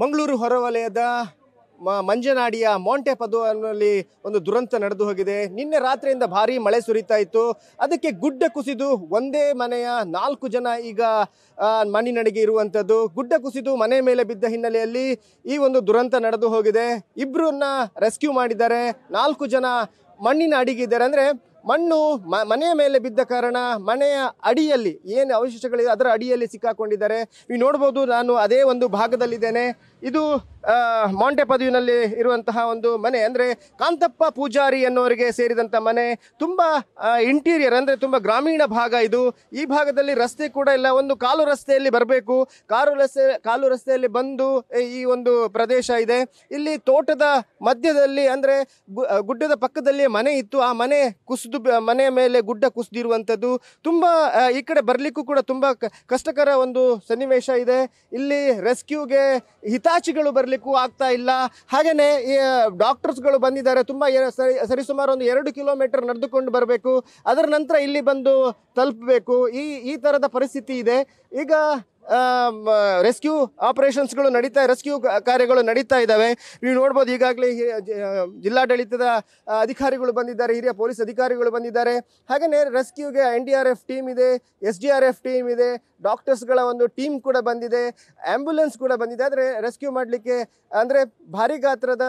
ಮಂಗಳೂರು ಹೊರವಲಯದ ಮಂಜನಾಡಿಯ ಮೊಂಟೆ ಪದುವನಲ್ಲಿ ಒಂದು ದುರಂತ ನಡೆದು ಹೋಗಿದೆ. ನಿನ್ನೆ ರಾತ್ರಿಯಿಂದ ಭಾರಿ ಮಳೆ ಸುರಿತಾ ಇತ್ತು. ಅದಕ್ಕೆ ಗುಡ್ಡ ಕುಸಿದು ಒಂದೇ ಮನೆಯ 4 ಜನ ಈಗ ಮಣ್ಣಿನಡಿಗೆ ಇರುವಂಥದ್ದು. ಗುಡ್ಡ ಕುಸಿದು ಮನೆ ಮೇಲೆ ಬಿದ್ದ ಹಿನ್ನೆಲೆಯಲ್ಲಿ ಈ ಒಂದು ದುರಂತ ನಡೆದು ಹೋಗಿದೆ. ಇಬ್ಬರನ್ನ ರೆಸ್ಕ್ಯೂ ಮಾಡಿದ್ದಾರೆ. 4 ಜನ ಮಣ್ಣಿನ ಅಡಿಗಿದ್ದಾರೆ. ಅಂದರೆ ಮಣ್ಣು ಮನೆಯ ಮೇಲೆ ಬಿದ್ದ ಕಾರಣ ಮನೆಯ ಅಡಿಯಲ್ಲಿ ಏನು ಅವಶೇಷಗಳಿದೆ ಅದರ ಅಡಿಯಲ್ಲಿ ಸಿಕ್ಕಾಕೊಂಡಿದ್ದಾರೆ. ನೀವು ನೋಡ್ಬೋದು, ನಾನು ಅದೇ ಒಂದು ಭಾಗದಲ್ಲಿದ್ದೇನೆ. ಇದು ಮೊಂಟೆ ಪದುವಿನಲ್ಲಿ ಇರುವಂತಹ ಒಂದು ಮನೆ, ಅಂದರೆ ಕಾಂತಪ್ಪ ಪೂಜಾರಿ ಅನ್ನೋರಿಗೆ ಸೇರಿದಂಥ ಮನೆ. ತುಂಬ ಇಂಟೀರಿಯರ್, ಅಂದರೆ ತುಂಬ ಗ್ರಾಮೀಣ ಭಾಗ ಇದು. ಈ ಭಾಗದಲ್ಲಿ ರಸ್ತೆ ಕೂಡ ಇಲ್ಲ. ಒಂದು ಕಾಲು ರಸ್ತೆಯಲ್ಲಿ ಬರಬೇಕು. ಕಾಲು ರಸ್ತೆಯಲ್ಲಿ ಬಂದು ಈ ಒಂದು ಪ್ರದೇಶ ಇದೆ. ಇಲ್ಲಿ ತೋಟದ ಮಧ್ಯದಲ್ಲಿ, ಅಂದರೆ ಗುಡ್ಡದ ಪಕ್ಕದಲ್ಲಿ ಮನೆ ಇತ್ತು. ಆ ಮನೆ ಕುಸಿದು ಮನೆಯ ಮೇಲೆ ಗುಡ್ಡ ಕುಸಿದಿರುವಂಥದ್ದು. ತುಂಬ ಈ ಕಡೆ ಬರಲಿಕ್ಕೂ ಕೂಡ ತುಂಬ ಕಷ್ಟಕರ ಒಂದು ಸನ್ನಿವೇಶ ಇದೆ. ಇಲ್ಲಿ ರೆಸ್ಕ್ಯೂಗೆ ಹಿತಾಚಿಗಳು ಬರಲಿಕ್ಕೂ ಆಗ್ತಾ ಇಲ್ಲ. ಹಾಗೆಯೇ ಡಾಕ್ಟರ್ಸ್ಗಳು ಬಂದಿದ್ದಾರೆ. ತುಂಬ ಸರಿಸುಮಾರು ಒಂದು 2 ಕಿಲೋಮೀಟರ್ ನಡೆದುಕೊಂಡು ಬರಬೇಕು. ಅದರ ನಂತರ ಇಲ್ಲಿ ಬಂದು ತಲುಪಬೇಕು. ಈ ಥರದ ಪರಿಸ್ಥಿತಿ ಇದೆ. ಈಗ ರೆಸ್ಕ್ಯೂ ಆಪರೇಷನ್ಸ್ಗಳು ರೆಸ್ಕ್ಯೂ ಕಾರ್ಯಗಳು ನಡೀತಾ ಇದ್ದಾವೆ. ನೀವು ನೋಡ್ಬೋದು, ಈಗಾಗಲೇ ಜಿಲ್ಲಾಡಳಿತದ ಅಧಿಕಾರಿಗಳು ಬಂದಿದ್ದಾರೆ, ಹಿರಿಯ ಪೊಲೀಸ್ ಅಧಿಕಾರಿಗಳು ಬಂದಿದ್ದಾರೆ. ಹಾಗೆಯೇ ರೆಸ್ಕ್ಯೂಗೆ NDRF ಟೀಮ್ ಇದೆ, SDRF ಟೀಮ್ ಇದೆ, ಡಾಕ್ಟರ್ಸ್ಗಳ ಒಂದು ಟೀಮ್ ಕೂಡ ಬಂದಿದೆ, ಆ್ಯಂಬುಲೆನ್ಸ್ ಕೂಡ ಬಂದಿದೆ. ಆದರೆ ರೆಸ್ಕ್ಯೂ ಮಾಡಲಿಕ್ಕೆ, ಅಂದರೆ ಭಾರಿ ಗಾತ್ರದ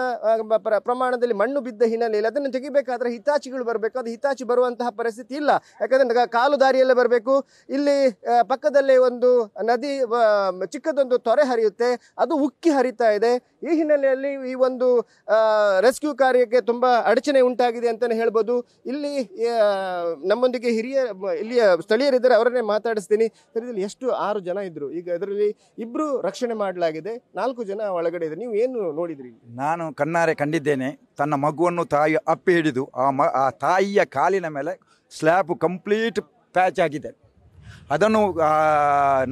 ಪ್ರಮಾಣದಲ್ಲಿ ಮಣ್ಣು ಬಿದ್ದ ಹಿನ್ನೆಲೆಯಲ್ಲಿ ಅದನ್ನು ತೆಗಿಬೇಕಾದ್ರೆ ಹಿತಾಚಿಗಳು ಬರಬೇಕು. ಅದು ಹಿತಾಚಿ ಬರುವಂತಹ ಪರಿಸ್ಥಿತಿ ಇಲ್ಲ. ಯಾಕಂದರೆ ಕಾಲು ದಾರಿಯಲ್ಲೇ ಬರಬೇಕು. ಇಲ್ಲಿ ಪಕ್ಕದಲ್ಲೇ ಒಂದು ನದಿ, ಚಿಕ್ಕದೊಂದು ತೊರೆ ಹರಿಯುತ್ತೆ, ಅದು ಉಕ್ಕಿ ಹರಿತಾ ಇದೆ. ಈ ಹಿನ್ನೆಲೆಯಲ್ಲಿ ಈ ಒಂದು ರೆಸ್ಕ್ಯೂ ಕಾರ್ಯಕ್ಕೆ ತುಂಬ ಅಡಚಣೆ ಉಂಟಾಗಿದೆ ಅಂತಲೇ ಹೇಳ್ಬೋದು. ಇಲ್ಲಿ ನಮ್ಮೊಂದಿಗೆ ಇಲ್ಲಿಯ ಸ್ಥಳೀಯರಿದ್ದಾರೆ, ಅವರನ್ನೇ ಮಾತಾಡಿಸ್ತೀನಿ. ಇದರಲ್ಲಿ ಎಷ್ಟು 6 ಜನ ಇದ್ರು. ಈಗ ಇದರಲ್ಲಿ 2 ರಕ್ಷಣೆ ಮಾಡಲಾಗಿದೆ, 4 ಜನ ಒಳಗಡೆ ಇದೆ. ನೀವು ಏನು ನೋಡಿದ್ರಿ? ನಾನು ಕಣ್ಣಾರೆ ಕಂಡಿದ್ದೇನೆ. ತನ್ನ ಮಗುವನ್ನು ತಾಯಿ ಅಪ್ಪಿ ಹಿಡಿದು ಆ ತಾಯಿಯ ಕಾಲಿನ ಮೇಲೆ ಸ್ಲ್ಯಾಬ್ ಕಂಪ್ಲೀಟ್ ಪ್ಯಾಚ್ ಆಗಿದೆ. ಅದನ್ನು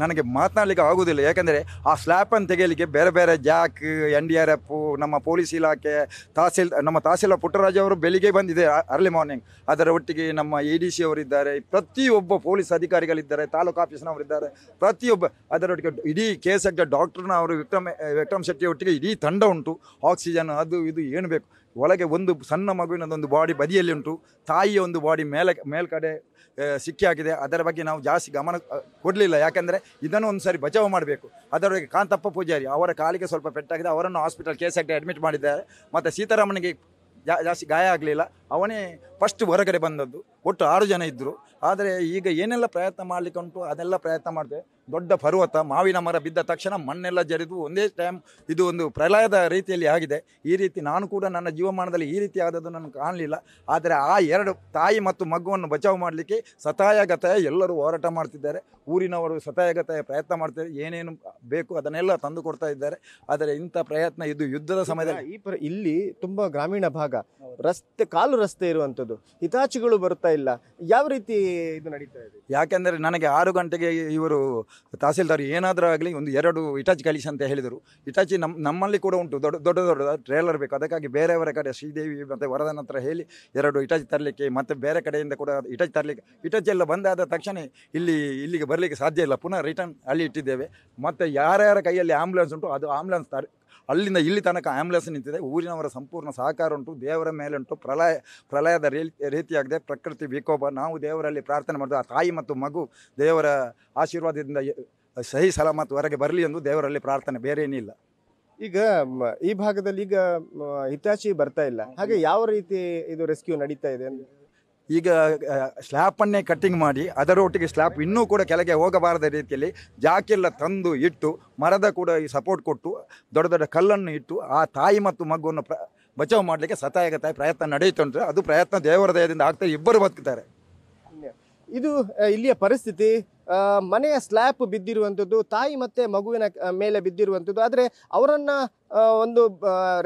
ನನಗೆ ಮಾತನಾಡಲಿಕ್ಕೆ ಆಗೋದಿಲ್ಲ. ಯಾಕೆಂದರೆ ಆ ಸ್ಲ್ಯಾಪನ್ನು ತೆಗೆಯಲಿಕ್ಕೆ ಬೇರೆ ಬೇರೆ ಜಾಕ್, NDRF, ನಮ್ಮ ಪೊಲೀಸ್ ಇಲಾಖೆ, ನಮ್ಮ ತಹಸೀಲ್ದಾರ್ ಪುಟ್ಟರಾಜ್ ಅವರು ಬೆಳಿಗ್ಗೆ ಬಂದಿದೆ ಅರ್ಲಿ ಮಾರ್ನಿಂಗ್. ಅದರ ಒಟ್ಟಿಗೆ ನಮ್ಮ ADC ಅವರಿದ್ದಾರೆ, ಪ್ರತಿಯೊಬ್ಬ ಪೊಲೀಸ್ ಅಧಿಕಾರಿಗಳಿದ್ದಾರೆ, ತಾಲೂಕು ಆಫೀಸ್ನವರಿದ್ದಾರೆ, ಪ್ರತಿಯೊಬ್ಬ. ಅದರೊಟ್ಟಿಗೆ ಇಡೀ KSX ಡಾಕ್ಟರ್ನ ಅವರು ವಿಕ್ರಮ್ ಶೆಟ್ಟಿ ಒಟ್ಟಿಗೆ ಇಡೀ ತಂಡ ಉಂಟು. ಆಕ್ಸಿಜನ್ ಅದು ಇದು ಏನು ಬೇಕು. ಒಳಗೆ ಒಂದು ಸಣ್ಣ ಮಗುವಿನದೊಂದು ಬಾಡಿ ಬದಿಯಲ್ಲಿ ಉಂಟು, ತಾಯಿಯ ಒಂದು ಬಾಡಿ ಮೇಲ್ಕಡೆ ಸಿಕ್ಕಿ ಹಾಕಿದೆ. ಅದರ ಬಗ್ಗೆ ನಾವು ಜಾಸ್ತಿ ಗಮನ ಕೊಡಲಿಲ್ಲ. ಯಾಕೆಂದರೆ ಇದನ್ನು ಒಂದು ಸಾರಿ ಬಚಾವ್ ಮಾಡಬೇಕು. ಅದರೊಳಗೆ ಕಾಂತಪ್ಪ ಪೂಜಾರಿ ಅವರ ಕಾಲಿಗೆ ಸ್ವಲ್ಪ ಪೆಟ್ಟಾಗಿದೆ, ಅವರನ್ನು ಹಾಸ್ಪಿಟಲ್ KSX ಅಡ್ಮಿಟ್ ಮಾಡಿದ್ದಾರೆ. ಮತ್ತು ಸೀತಾರಾಮನಿಗೆ ಜಾಸ್ತಿ ಗಾಯ ಆಗಲಿಲ್ಲ, ಅವನೇ ಫಸ್ಟ್ ಹೊರಗಡೆ ಬಂದದ್ದು. ಒಟ್ಟು 6 ಜನ ಇದ್ದರು. ಆದರೆ ಈಗ ಏನೆಲ್ಲ ಪ್ರಯತ್ನ ಮಾಡಲಿಕ್ಕೆ ಉಂಟು ಅದೆಲ್ಲ ಪ್ರಯತ್ನ ಮಾಡಿದೆ. ದೊಡ್ಡ ಪರ್ವತ, ಮಾವಿನ ಮರ ಬಿದ್ದ ತಕ್ಷಣ ಮಣ್ಣೆಲ್ಲ ಜರಿದು ಒಂದೇ ಟೈಮ್ ಇದು ಒಂದು ಪ್ರಳಯದ ರೀತಿಯಲ್ಲಿ ಆಗಿದೆ. ಈ ರೀತಿ ನಾನು ಕೂಡ ನನ್ನ ಜೀವಮಾನದಲ್ಲಿ ಈ ರೀತಿ ಆದದ್ದು ನನಗೆ ಕಾಣಲಿಲ್ಲ. ಆದರೆ ಆ 2 ತಾಯಿ ಮತ್ತು ಮಗುವನ್ನು ಬಚಾವ್ ಮಾಡಲಿಕ್ಕೆ ಸತಾಯಗತಾಯ ಎಲ್ಲರೂ ಹೋರಾಟ ಮಾಡ್ತಿದ್ದಾರೆ. ಊರಿನವರು ಸತಾಯಗತಾಯ ಪ್ರಯತ್ನ ಮಾಡ್ತಾರೆ. ಏನೇನು ಬೇಕು ಅದನ್ನೆಲ್ಲ ತಂದು ಕೊಡ್ತಾ ಇದ್ದಾರೆ. ಆದರೆ ಇಂಥ ಪ್ರಯತ್ನ ಇದು ಯುದ್ಧದ ಸಮಯದಲ್ಲಿ ಇಲ್ಲಿ ತುಂಬ ಗ್ರಾಮೀಣ ಭಾಗ, ಕಾಲು ರಸ್ತೆ ಇರುವಂಥದ್ದು, ಹಿತಾಚಿಗಳು ಬರ್ತಾ ಇಲ್ಲ. ಯಾವ ರೀತಿ ಇದು ನಡೀತಾ ಇದೆ? ಯಾಕೆಂದರೆ ನನಗೆ 6 ಗಂಟೆಗೆ ಇವರು ತಹಸೀಲ್ದಾರ್ ಏನಾದರೂ ಆಗಲಿ ಒಂದು 2 ಇಟಾಚಿ ಕಳಿಸಿ ಅಂತ ಹೇಳಿದರು. ಇಟಾಚಿ ನಮ್ಮಲ್ಲಿ ಕೂಡ ಉಂಟು, ದೊಡ್ಡ ಟ್ರೇಲರ್ ಬೇಕು. ಅದಕ್ಕಾಗಿ ಬೇರೆಯವರ ಕಡೆ ಶ್ರೀದೇವಿ ಮತ್ತು ವರದನ ಹತ್ರ ಹೇಳಿ 2 ಇಟಾಚಿ ತರಲಿಕ್ಕೆ, ಮತ್ತು ಬೇರೆ ಕಡೆಯಿಂದ ಕೂಡ ಇಟಾಚಿ ತರಲಿಕ್ಕೆ. ಇಟಾಚಿ ಎಲ್ಲ ಬಂದಾದ ತಕ್ಷಣ ಇಲ್ಲಿಗೆ ಬರಲಿಕ್ಕೆ ಸಾಧ್ಯ ಇಲ್ಲ. ಪುನಃ ರಿಟರ್ನ್ ಅಲ್ಲಿ ಇಟ್ಟಿದ್ದೇವೆ. ಮತ್ತು ಯಾರ್ಯಾರ ಕೈಯಲ್ಲಿ ಆ್ಯಂಬುಲೆನ್ಸ್ ಉಂಟು ಅದು ಆ್ಯಂಬುಲೆನ್ಸ್ ಅಲ್ಲಿಂದ ಇಲ್ಲಿ ತನಕ ಆ್ಯಂಬುಲೆನ್ಸ್ ನಿಂತಿದೆ. ಊರಿನವರ ಸಂಪೂರ್ಣ ಸಹಕಾರ ಉಂಟು. ದೇವರ ಮೇಲೆ ಉಂಟು. ಪ್ರಳಯದ ರೀತಿಯಾಗಿದೆ, ಪ್ರಕೃತಿ ವಿಕೋಪ. ನಾವು ದೇವರಲ್ಲಿ ಪ್ರಾರ್ಥನೆ ಮಾಡಿದ್ವಿ, ಆ ತಾಯಿ ಮತ್ತು ಮಗು ದೇವರ ಆಶೀರ್ವಾದದಿಂದ ಸಹಿ ಸಲಾಮತ್ ಹೊರಗೆ ಬರಲಿ ಎಂದು ದೇವರಲ್ಲಿ ಪ್ರಾರ್ಥನೆ, ಬೇರೆ ಏನಿಲ್ಲ. ಈಗ ಈ ಭಾಗದಲ್ಲಿ ಈಗ ಹಿತಾಚಿ ಬರ್ತಾ ಇಲ್ಲ, ಹಾಗೆ ಯಾವ ರೀತಿ ಇದು ರೆಸ್ಕ್ಯೂ ನಡೀತಾ ಇದೆ? ಈಗ ಸ್ಲ್ಯಾಪನ್ನೇ ಕಟ್ಟಿಂಗ್ ಮಾಡಿ ಅದರೊಟ್ಟಿಗೆ ಸ್ಲ್ಯಾಪ್ ಇನ್ನೂ ಕೂಡ ಕೆಳಗೆ ಹೋಗಬಾರದ ರೀತಿಯಲ್ಲಿ ಜಾಕೆಲ್ಲ ತಂದು ಇಟ್ಟು, ಮರದ ಕೂಡ ಸಪೋರ್ಟ್ ಕೊಟ್ಟು, ದೊಡ್ಡ ಕಲ್ಲನ್ನು ಇಟ್ಟು ಆ ತಾಯಿ ಮತ್ತು ಮಗುವನ್ನು ಬಚಾವ್ ಮಾಡಲಿಕ್ಕೆ ಸತಾಯಗತಾಯ ಪ್ರಯತ್ನ ನಡೆಯುತ್ತುಂಟು. ಅದು ಪ್ರಯತ್ನ ದೇವರ ದಯದಿಂದ ಆಗ್ತದೆ. ಇಬ್ಬರು ಬದುಕ್ತಾರೆ. ಇದು ಇಲ್ಲಿಯ ಪರಿಸ್ಥಿತಿ. ಮನೆಯ ಸ್ಲ್ಯಾಪ್ ಬಿದ್ದಿರುವಂಥದ್ದು, ತಾಯಿ ಮತ್ತು ಮಗುವಿನ ಮೇಲೆ ಬಿದ್ದಿರುವಂಥದ್ದು. ಆದರೆ ಅವರನ್ನು ಒಂದು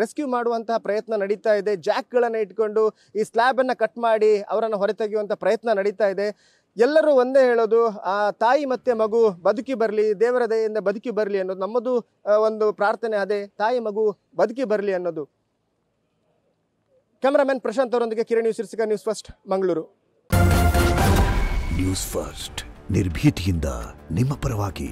ರೆಸ್ಕ್ಯೂ ಮಾಡುವಂತಹ ಪ್ರಯತ್ನ ನಡೀತಾ ಇದೆ. ಜಾಕ್ಗಳನ್ನು ಇಟ್ಕೊಂಡು ಈ ಸ್ಲ್ಯಾಬನ್ನು ಕಟ್ ಮಾಡಿ ಅವರನ್ನು ಹೊರತೆಗೆಯುವಂಥ ಪ್ರಯತ್ನ ನಡೀತಾ ಇದೆ. ಎಲ್ಲರೂ ಒಂದೇ ಹೇಳೋದು, ಆ ತಾಯಿ ಮತ್ತು ಮಗು ಬದುಕಿ ಬರಲಿ, ದೇವರ ದಯೆಯಿಂದ ಬದುಕಿ ಬರಲಿ ಅನ್ನೋದು ನಮ್ಮದು ಒಂದು ಪ್ರಾರ್ಥನೆ. ಅದೇ ತಾಯಿ ಮಗು ಬದುಕಿ ಬರಲಿ ಅನ್ನೋದು. ಕ್ಯಾಮರಾಮನ್ ಪ್ರಶಾಂತ್ ಅವರೊಂದಿಗೆ Kiran news first Mangaluru. News first ನಿರ್ಭೀತಿಯಿಂದ ನಿಮ್ಮ ಪರವಾಗಿ.